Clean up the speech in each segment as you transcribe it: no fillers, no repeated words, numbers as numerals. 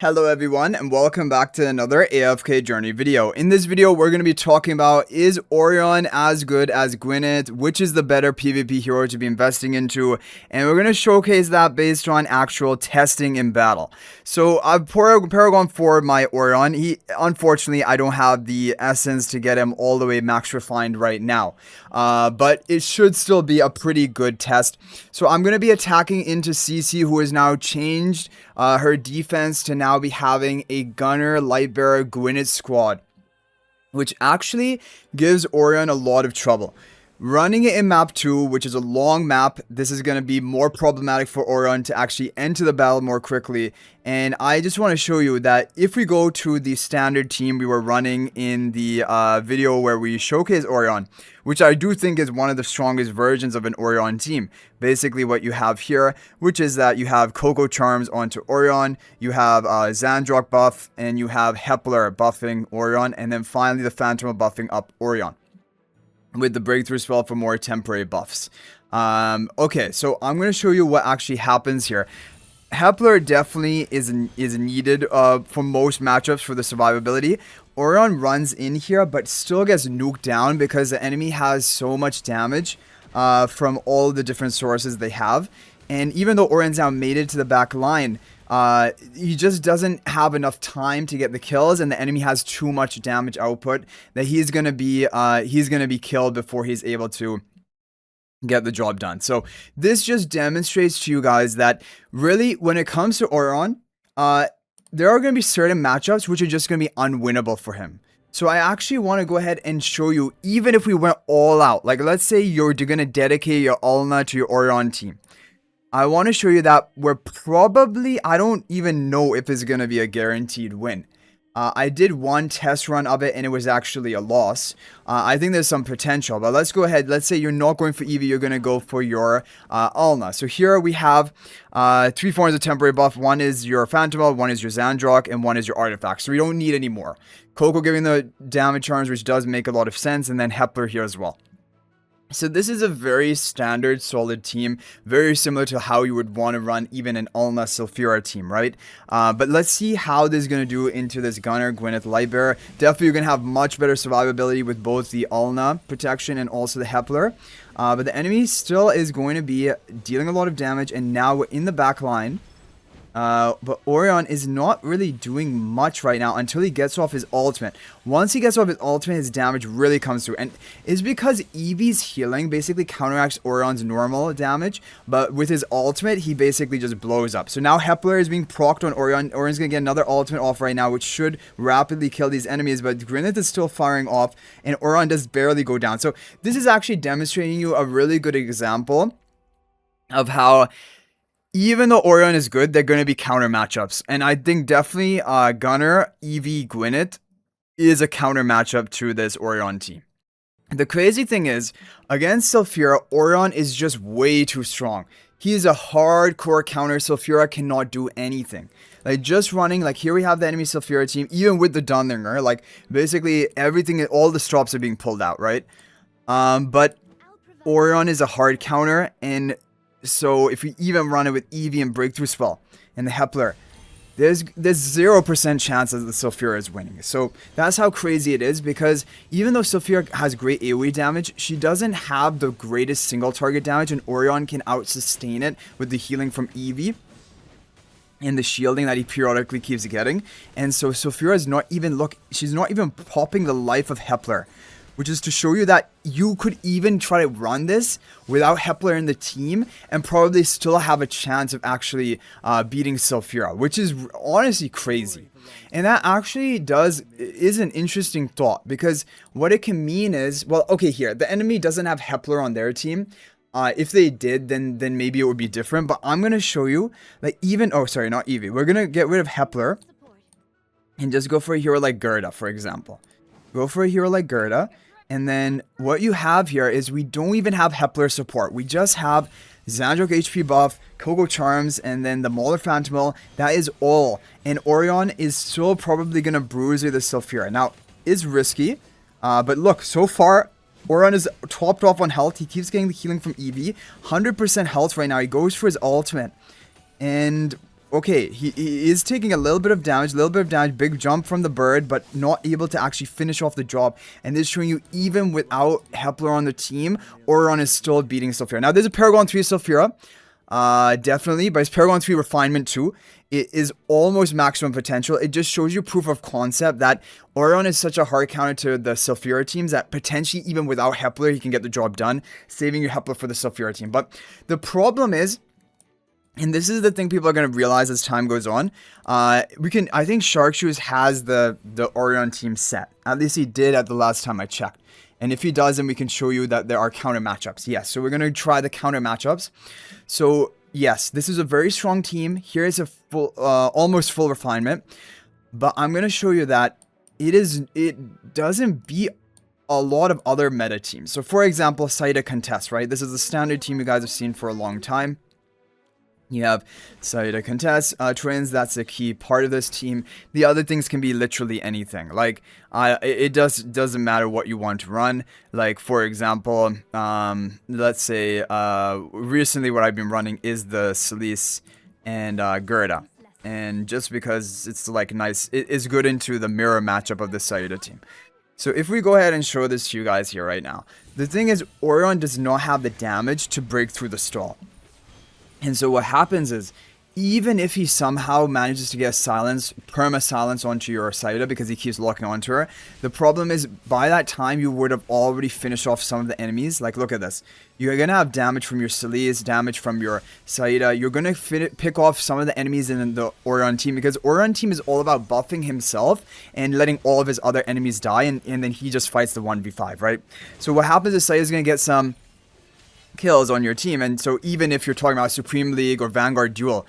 Hello everyone and welcome back to another AFK journey video. In this video we're going to be talking about, is Orion as good as Gwyneth, which is the better PvP hero to be investing into, and we're going to showcase that based on actual testing in battle. So I've Paragon for my Orion. Unfortunately I don't have the essence to get him all the way max refined right now, but it should still be a pretty good test. So I'm going to be attacking into Cece, who has now changed her defense to now be having a Gunner, Lightbearer, Gwyneth squad, which actually gives Orion a lot of trouble. Running it in map 2, which is a long map, this is going to be more problematic for Orion to actually enter the battle more quickly. And I just want to show you that if we go to the standard team we were running in the video where we showcase Orion, which I do think is one of the strongest versions of an Orion team. Basically what you have here, which is that you have Coco Charms onto Orion, you have Xandrock buff, and you have Hepler buffing Orion, and then finally the Phantom buffing up Orion with the breakthrough spell for more temporary buffs. Okay, so I'm going to show you what actually happens here. Hepler definitely is needed for most matchups for the survivability. Orion runs in here but still gets nuked down because the enemy has so much damage from all the different sources they have. And even though Orion's now made it to the back line, he just doesn't have enough time to get the kills, and the enemy has too much damage output that he's gonna be killed before he's able to get the job done. So this just demonstrates to you guys that really when it comes to Orion, there are going to be certain matchups which are just going to be unwinnable for him. So I actually want to go ahead and show you, even if we went all out, like let's say you're going to dedicate your Ulna to your Orion team, I want to show you that we're probably, I don't even know if it's going to be a guaranteed win. I did one test run of it and it was actually a loss. I think there's some potential, but let's go ahead. Let's say you're not going for Eevee, you're going to go for your Ulna. So here we have 3 forms of temporary buff. One is your Phantom, one is your Xandrock, and one is your Artifact. So we don't need any more. Coco giving the damage charms, which does make a lot of sense, and then Hepler here as well. So this is a very standard, solid team, very similar to how you would want to run even an Ulna Sylphira team, right? But let's see how this is going to do into this Gunner, Gwyneth, Lightbearer. Definitely you're going to have much better survivability with both the Ulna protection and also the Hepler. But the enemy still is going to be dealing a lot of damage, and now we're in the back line. But Orion is not really doing much right now until he gets off his ultimate. Once he gets off his ultimate, his damage really comes through. And it's because Eevee's healing basically counteracts Orion's normal damage. But with his ultimate, he basically just blows up. So now Hepler is being procced on Orion. Orion's going to get another ultimate off right now, which should rapidly kill these enemies. But Gwyneth is still firing off, and Orion does barely go down. So this is actually demonstrating you a really good example of how, even though Orion is good, they're going to be counter matchups. And I think definitely Gunner, Eevee, Gwyneth is a counter matchup to this Orion team. The crazy thing is, against Sylphira, Orion is just way too strong. He is a hardcore counter. Sylphira cannot do anything. Like, just running, like here we have the enemy Sylphira team, even with the Dunlinger, like basically everything, all the stops are being pulled out, right? But Orion is a hard counter, and so if we even run it with Eevee and Breakthrough Spell and the Hepler, there's 0% chance that the Sylphira is winning. So that's how crazy it is, because even though Sylphira has great AoE damage, she doesn't have the greatest single target damage, and Orion can out-sustain it with the healing from Eevee and the shielding that he periodically keeps getting. And so Sylphira is not even, she's not even popping the life of Hepler, which is to show you that you could even try to run this without Hepler in the team and probably still have a chance of actually beating Sylphira, which is honestly crazy. And that actually is an interesting thought, because what it can mean is, well, okay, here, the enemy doesn't have Hepler on their team. If they did, then maybe it would be different. But I'm going to show you that even, oh, sorry, not Eevee. We're going to get rid of Hepler and just go for a hero like Gerda, for example. Go for a hero like Gerda. And then what you have here is we don't even have Hepler support. We just have Xandrock HP buff, Coco Charms, and then the Mauler Phantom. That is all. And Orion is still probably going to bruise the Sylphira. Now, it's risky. But look, so far, Orion is topped off on health. He keeps getting the healing from Eevee. 100% health right now. He goes for his ultimate. And Okay, he is taking a little bit of damage, big jump from the bird, but not able to actually finish off the job. And this is showing you even without Hepler on the team, Orion is still beating Sylphira. Now, there's a Paragon 3 Sylphira, definitely, but it's Paragon 3 Refinement 2. It is almost maximum potential. It just shows you proof of concept that Orion is such a hard counter to the Sylphira teams that potentially even without Hepler, he can get the job done, saving your Hepler for the Sylphira team. But the problem is, and this is the thing people are going to realize as time goes on. I think Sharkshoes has the Orion team set. At least he did at the last time I checked. And if he does, then we can show you that there are counter matchups. Yes, so we're going to try the counter matchups. So, yes, this is a very strong team. Here is a full, almost full refinement. But I'm going to show you that it doesn't beat a lot of other meta teams. So, for example, Saida Contest, right? This is the standard team you guys have seen for a long time. You have Saida Contest, Twins, that's a key part of this team. The other things can be literally anything. Like, it doesn't matter what you want to run. Like, for example, let's say, recently what I've been running is the Cele and Gerda. And just because it's like nice, it is good into the mirror matchup of the Saida team. So if we go ahead and show this to you guys here right now. The thing is, Orion does not have the damage to break through the stall. And so what happens is, even if he somehow manages to get perma-silence onto your Saida because he keeps locking onto her, the problem is by that time you would have already finished off some of the enemies. Like, look at this. You're going to have damage from your Cele's, damage from your Saida. You're going to pick off some of the enemies in the Orion team because Orion team is all about buffing himself and letting all of his other enemies die, and then he just fights the 1v5, right? So what happens is Saida's going to get some kills on your team, and so even if you're talking about Supreme League or Vanguard Duel,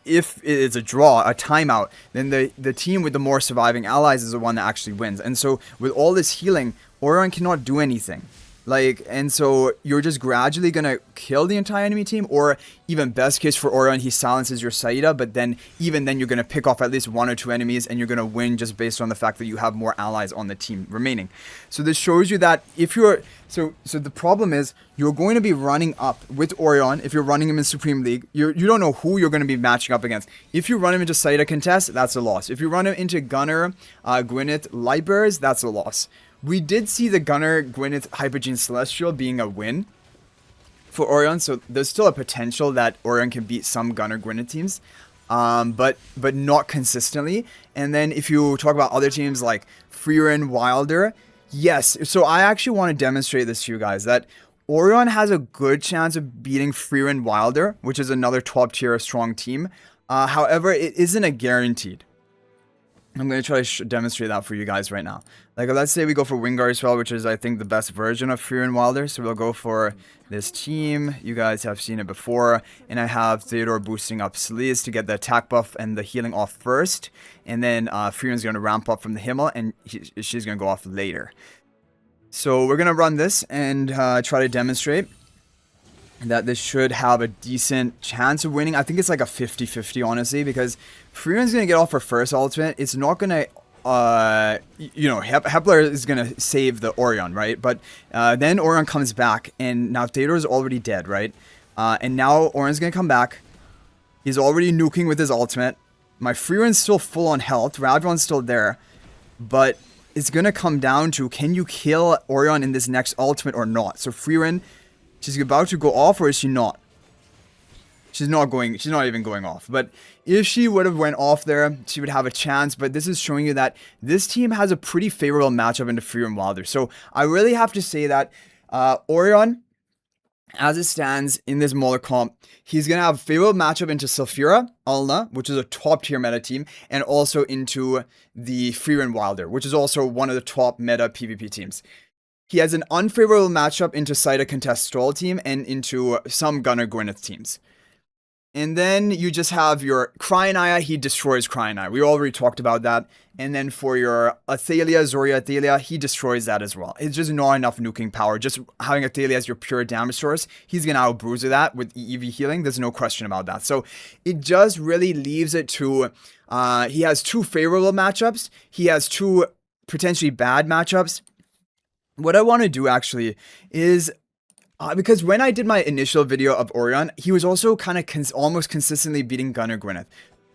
if it's a draw, a timeout, then the team with the more surviving allies is the one that actually wins. And so with all this healing, Orion cannot do anything. Like, and so you're just gradually gonna kill the entire enemy team, or even best case for Orion, he silences your Saida, but then even then you're gonna pick off at least 1 or 2 enemies and you're gonna win just based on the fact that you have more allies on the team remaining. So this shows you that if you're so the problem is you're going to be running up with Orion. If you're running him in Supreme League, you don't know who you're going to be matching up against. If you run him into Saida Contest, that's a loss. If you run him into Gunner, Gwyneth, Lightbearers, that's a loss. We did see the Gunner, Gwyneth, Hypogene Celestial being a win for Orion, so there's still a potential that Orion can beat some Gunner, Gwyneth teams, but not consistently. And then if you talk about other teams like Frieren, Wilder, yes, so I actually want to demonstrate this to you guys, that Orion has a good chance of beating Frieren, Wilder, which is another top tier strong team. However, it isn't a guaranteed. I'm going to try to demonstrate that for you guys right now. Like, let's say we go for Wingard as well, which is, I think, the best version of Frieren Wilder. So we'll go for this team. You guys have seen it before. And I have Theodore boosting up Cele to get the attack buff and the healing off first. And then Frieren's going to ramp up from the Himmel, and she's going to go off later. So we're going to run this and try to demonstrate that this should have a decent chance of winning. I think it's like a 50-50, honestly, because Frieren's going to get off her first ultimate. It's not going to, Hepler is going to save the Orion, right? But then Orion comes back, and now Theodore is already dead, right? And now Orion's going to come back. He's already nuking with his ultimate. My Frieren's still full on health. Radron's still there. But it's going to come down to, can you kill Orion in this next ultimate or not? So Frieren, she's about to go off, or is she not? She's not even going off. But if she would have went off there, she would have a chance. But this is showing you that this team has a pretty favorable matchup into Frieren Wilder. So I really have to say that Orion, as it stands in this Muller comp, he's going to have a favorable matchup into Sylphira, Ulna, which is a top tier meta team, and also into the Frieren Wilder, which is also one of the top meta PvP teams. He has an unfavorable matchup into Saida Contest Stall team and into some Gunner Gwyneth teams. And then you just have your Cryanaya, he destroys Cryanaya. We already talked about that. And then for your Athalia, Zoria Athalia, he destroys that as well. It's just not enough nuking power. Just having Athalia as your pure damage source, he's going to out-bruise that with EV healing. There's no question about that. So it just really leaves it to, he has 2 favorable matchups. He has 2 potentially bad matchups. What I want to do actually is, Because when I did my initial video of Orion, he was also kind of almost consistently beating Gunner Gwyneth.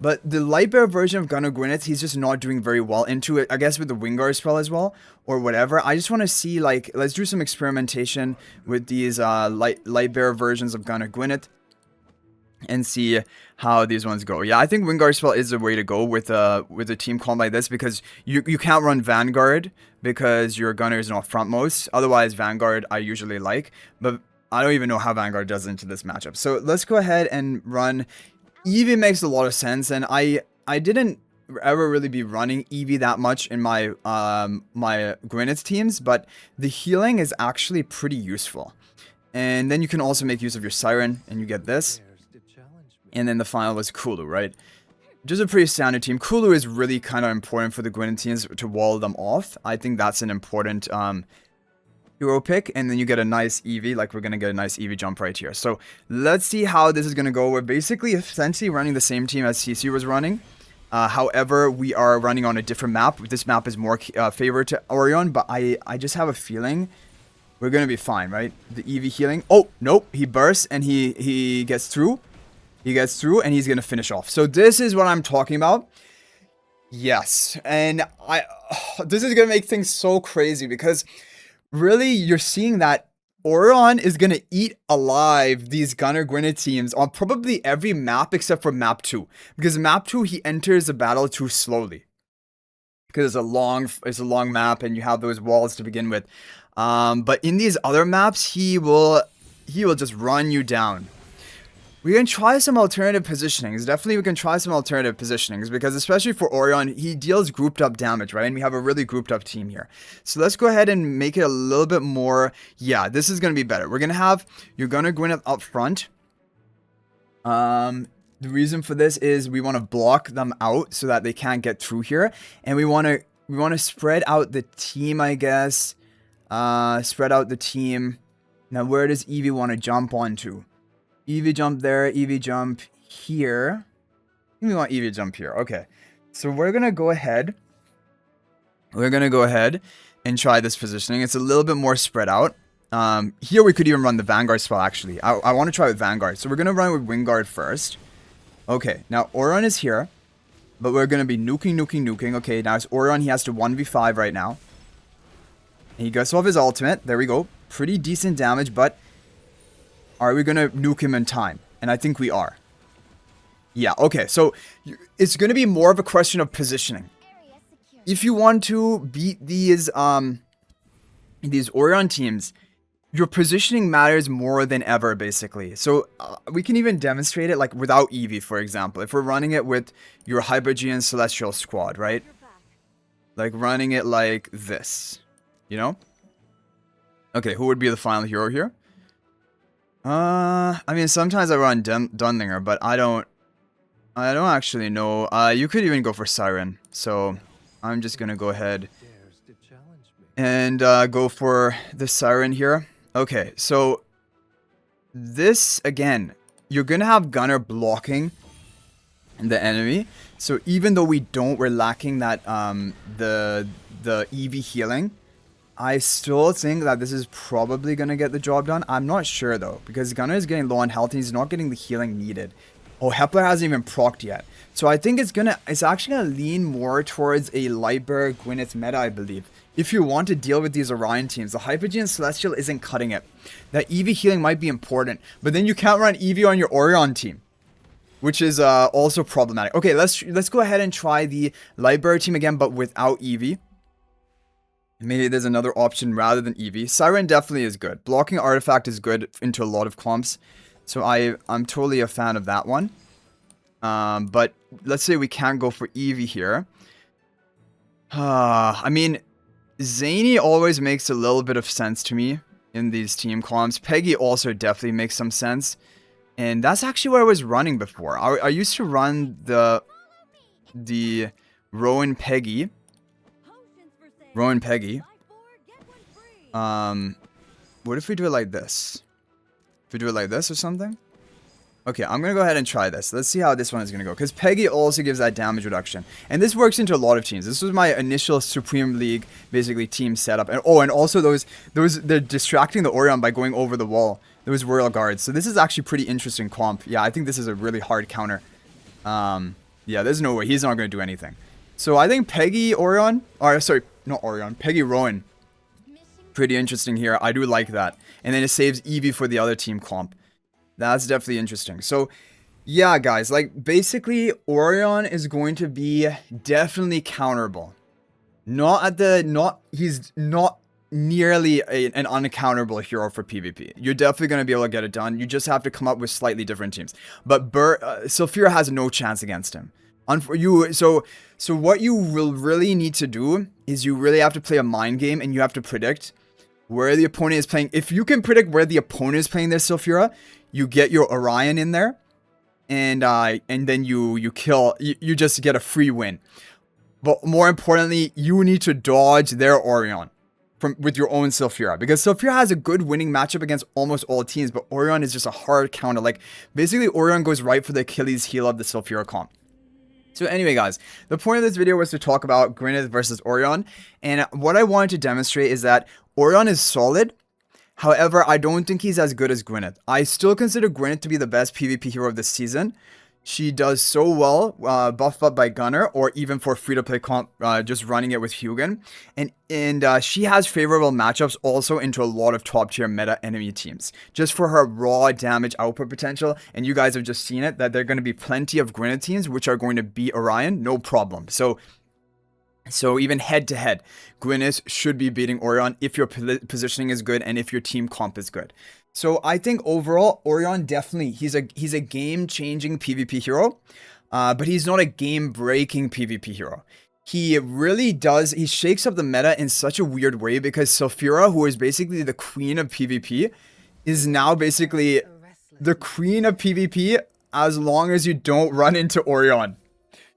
But the light bear version of Gunner Gwyneth, he's just not doing very well into it, I guess with the Wingard spell as well, or whatever. I just want to see, like, let's do some experimentation with these light bear versions of Gunner Gwyneth and see how these ones go. Yeah, I think Wingard spell is the way to go with a team comp like this, because you can't run Vanguard because your Gunner is not frontmost. Otherwise, Vanguard I usually like, but I don't even know how Vanguard does into this matchup. So let's go ahead and run. Eevee makes a lot of sense, and I didn't ever really be running Eevee that much in my my Gwyneth teams, but the healing is actually pretty useful. And then you can also make use of your Siren, and you get this. And then the final was Kulu, right? Just a pretty standard team. Kulu is really kind of important for the Gwyneth teams to wall them off. I think that's an important hero pick, and then you get a nice Eevee, like we're going to get a nice Eevee jump right here. So let's see how this is going to go. We're basically essentially running the same team as CC was running. However, we are running on a different map. This map is more favored to Orion, but I just have a feeling we're going to be fine, right? The Eevee healing. Oh, nope. He bursts and he gets through. He gets through and he's going to finish off. So this is what I'm talking about. Yes. And this is going to make things so crazy because really you're seeing that Orion is going to eat alive these Gunner Gwyneth teams on probably every map except for map 2. Because map 2 he enters the battle too slowly. Because it's a long map and you have those walls to begin with. But in these other maps he will just run you down. We can try some alternative positionings. Definitely we can try some alternative positionings because especially for Orion, he deals grouped up damage, right? And we have a really grouped up team here. So let's go ahead and make it a little bit more. Yeah, this is going to be better. We're going to have your Gunner Gwyneth up front. The reason for this is we want to block them out so that they can't get through here. And we want to spread out the team, I guess. Spread out the team. Now, where does Eevee want to jump onto? Eevee jump there, Eevee jump here. We want Eevee jump here. Okay. So we're going to go ahead. We're going to go ahead and try this positioning. It's a little bit more spread out. Here we could even run the Vanguard spell actually. I want to try with Vanguard. So we're going to run with Wingard first. Okay. Now Orion is here. But we're going to be nuking. Okay. Now it's Orion. He has to 1v5 right now. And he gets off his ultimate. There we go. Pretty decent damage, but are we going to nuke him in time? And I think we are. Yeah, okay. So it's going to be more of a question of positioning. If you want to beat these Orion teams, your positioning matters more than ever, basically. So we can even demonstrate it like without Eevee, for example. If we're running it with your Hypogean Celestial squad, right? Like running it like this. You know? Okay, who would be the final hero here? I mean, sometimes I run Dunlinger, but I don't actually know. You could even go for Siren. So I'm just gonna go ahead and go for the Siren here. Okay, so this again, you're gonna have Gunner blocking the enemy. So even though we're lacking that the Eevee healing, I still think that this is probably going to get the job done. I'm not sure though, because Gunner is getting low on health and he's not getting the healing needed. Oh, Hepler hasn't even procced yet. So I think it's actually going to lean more towards a Lightbearer Gwyneth meta, I believe. If you want to deal with these Orion teams, the Hypogean Celestial isn't cutting it. That Eevee healing might be important, but then you can't run Eevee on your Orion team, which is also problematic. Okay, let's go ahead and try the Lightbearer team again, but without Eevee. Maybe there's another option rather than Eevee. Siren definitely is good. Blocking Artifact is good into a lot of comps. So I'm totally a fan of that one. But let's say we can't go for Eevee here. I mean, Zany always makes a little bit of sense to me in these team comps. Peggy also definitely makes some sense. And that's actually what I was running before. I used to run the Rowan Peggy. What if we do it like this? If we do it like this or something? Okay, I'm going to go ahead and try this. Let's see how this one is going to go. Because Peggy also gives that damage reduction. And this works into a lot of teams. This was my initial Supreme League, basically, team setup. And oh, and also they're distracting the Orion by going over the wall. Those Royal Guards. So this is actually pretty interesting comp. Yeah, I think this is a really hard counter. Yeah, there's no way. He's not going to do anything. So I think Peggy Orion, or sorry, not Orion, Peggy Rowan. Pretty interesting here. I do like that. And then it saves Eevee for the other team comp. That's definitely interesting. So, yeah, guys, like, basically, Orion is going to be definitely counterable. He's not nearly an uncounterable hero for PvP. You're definitely going to be able to get it done. You just have to come up with slightly different teams. But Sylphira has no chance against him. So what you will really need to do is you really have to play a mind game, and you have to predict where the opponent is playing. If you can predict where the opponent is playing their Sylphira, you get your Orion in there, and then you kill. You just get a free win. But more importantly, you need to dodge their Orion with your own Sylphira, because Sylphira has a good winning matchup against almost all teams, but Orion is just a hard counter. Like, basically, Orion goes right for the Achilles heel of the Sylphira comp. So anyway, guys, the point of this video was to talk about Gwyneth versus Orion, and what I wanted to demonstrate is that Orion is solid. However, I don't think he's as good as Gwyneth. I still consider Gwyneth to be the best PvP hero of this season. She does so well, buffed up by Gunner, or even for free-to-play comp, just running it with Hugin. And she has favorable matchups also into a lot of top-tier meta enemy teams, just for her raw damage output potential. And you guys have just seen it, that there are going to be plenty of Gwyneth teams which are going to beat Orion, no problem. So even head-to-head, Gwyneth should be beating Orion if your positioning is good and if your team comp is good. So I think overall, Orion definitely, he's a game-changing PvP hero, but he's not a game-breaking PvP hero. He really does, he shakes up the meta in such a weird way, because Sylphira, who is basically the queen of PvP, is now basically the queen of PvP as long as you don't run into Orion.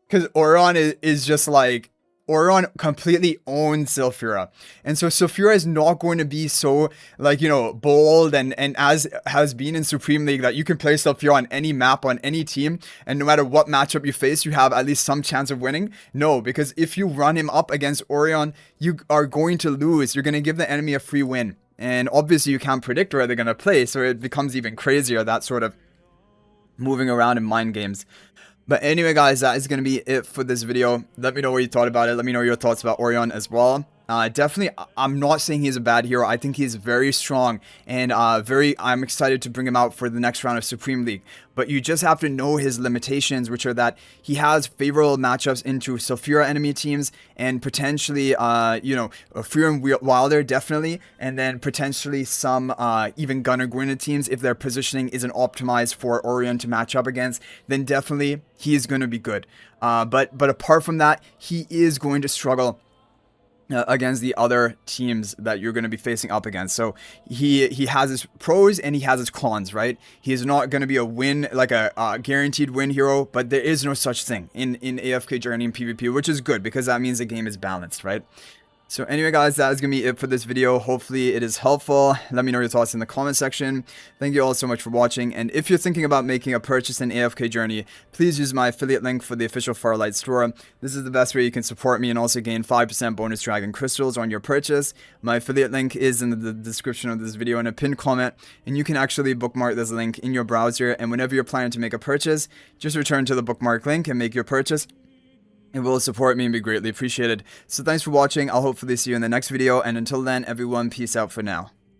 Because Orion is just like, Orion completely owns Sylphira. And so Sylphira is not going to be so, like, you know, bold and as has been in Supreme League, that you can play Sylphira on any map, on any team, and no matter what matchup you face, you have at least some chance of winning. No, because if you run him up against Orion, you are going to lose. You're going to give the enemy a free win. And obviously you can't predict where they're going to play, so it becomes even crazier, that sort of moving around in mind games. But anyway, guys, that is going to be it for this video. Let me know what you thought about it. Let me know your thoughts about Orion as well. Definitely, I'm not saying he's a bad hero. I think he's very strong, and I'm excited to bring him out for the next round of Supreme League. But you just have to know his limitations, which are that he has favorable matchups into Sylphira enemy teams, and potentially, you know, Frieren Wilder, definitely, and then potentially some even Gunner Gwyneth teams. If their positioning isn't optimized for Orion to match up against, then definitely he is going to be good. But apart from that, he is going to struggle against the other teams that you're going to be facing up against. So he has his pros and he has his cons, right? He's not going to be a win, like a guaranteed win hero, but there is no such thing in AFK Journey and PvP, which is good, because that means the game is balanced, right? So anyway, guys, that is going to be it for this video. Hopefully it is helpful. Let me know your thoughts in the comment section. Thank you all so much for watching. And if you're thinking about making a purchase in AFK Journey, please use my affiliate link for the official Farlight store. This is the best way you can support me and also gain 5% bonus dragon crystals on your purchase. My affiliate link is in the description of this video in a pinned comment. And you can actually bookmark this link in your browser. And whenever you're planning to make a purchase, just return to the bookmark link and make your purchase. It will support me and be greatly appreciated. So thanks for watching. I'll hopefully see you in the next video. And until then, everyone, peace out for now.